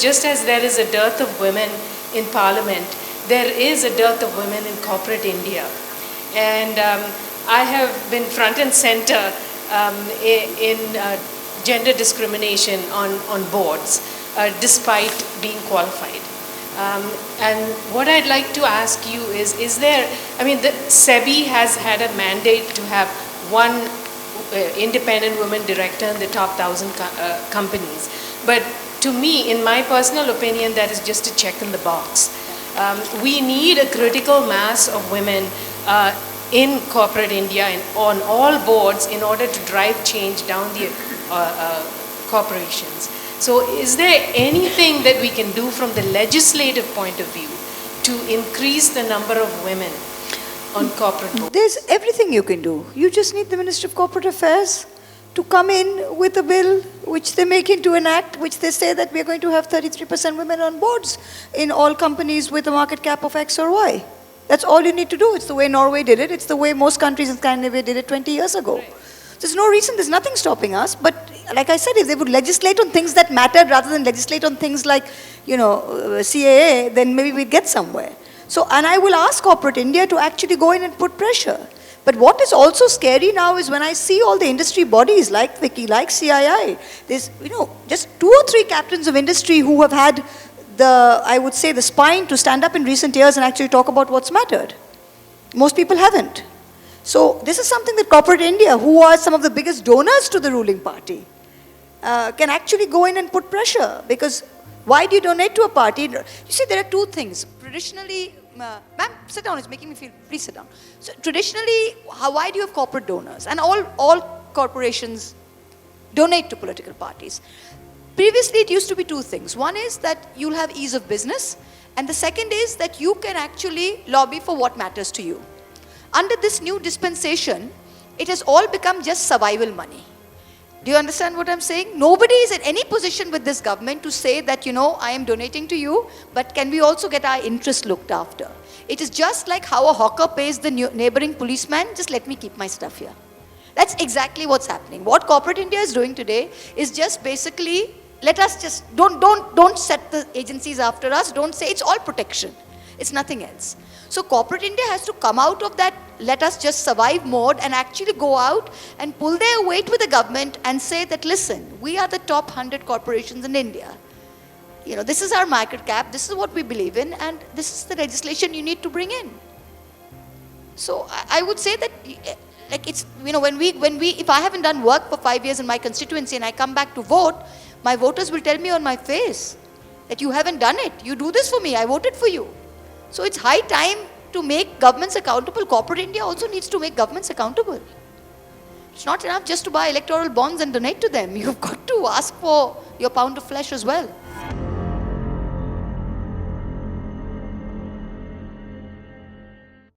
just as there is a dearth of women in Parliament, there is a dearth of women in corporate India. And I have been front and center in gender discrimination on boards, despite being qualified. And what I'd like to ask you is there, I mean, the SEBI has had a mandate to have one independent woman director in the top 1,000 companies. But to me, in my personal opinion, that is just a check in the box. We need a critical mass of women in corporate India and on all boards in order to drive change down the corporations. So is there anything that we can do from the legislative point of view to increase the number of women on corporate boards? There's everything you can do. You just need the Ministry of Corporate Affairs to come in with a bill which they make into an act, which they say that we're going to have 33% women on boards in all companies with a market cap of X or Y. That's all you need to do. It's the way Norway did it. It's the way most countries in Scandinavia did it 20 years ago. Right. There's no reason, there's nothing stopping us. But like I said, if they would legislate on things that mattered rather than legislate on things like, CAA, then maybe we'd get somewhere. So, and I will ask corporate India to actually go in and put pressure. But what is also scary now is when I see all the industry bodies like WICI, like CII, there's, just 2 or 3 captains of industry who have had I would say, the spine to stand up in recent years and actually talk about what's mattered. Most people haven't. So this is something that corporate India, who are some of the biggest donors to the ruling party, can actually go in and put pressure. Because why do you donate to a party? You see, there are 2 things. Traditionally, ma'am, sit down, it's making me feel, please sit down. So traditionally, why do you have corporate donors? And all corporations donate to political parties. Previously, it used to be 2 things. One is that you'll have ease of business, and the second is that you can actually lobby for what matters to you. Under this new dispensation, it has all become just survival money. Do you understand what I'm saying? Nobody is in any position with this government to say that, I am donating to you, but can we also get our interest looked after? It is just like how a hawker pays the neighboring policeman, just let me keep my stuff here. That's exactly what's happening. What corporate India is doing today is just basically, let us just, don't set the agencies after us, don't say it's all protection. It's nothing else. So corporate India has to come out of that let us just survive mode and actually go out and pull their weight with the government and say that, listen, we are the top 100 corporations in India. This is our market cap, this is what we believe in, and this is the legislation you need to bring in. So I would say that, like it's, if I haven't done work for 5 years in my constituency and I come back to vote, my voters will tell me on my face that you haven't done it. You do this for me, I voted for you. So it's high time to make governments accountable. Corporate India also needs to make governments accountable. It's not enough just to buy electoral bonds and donate to them. You've got to ask for your pound of flesh as well.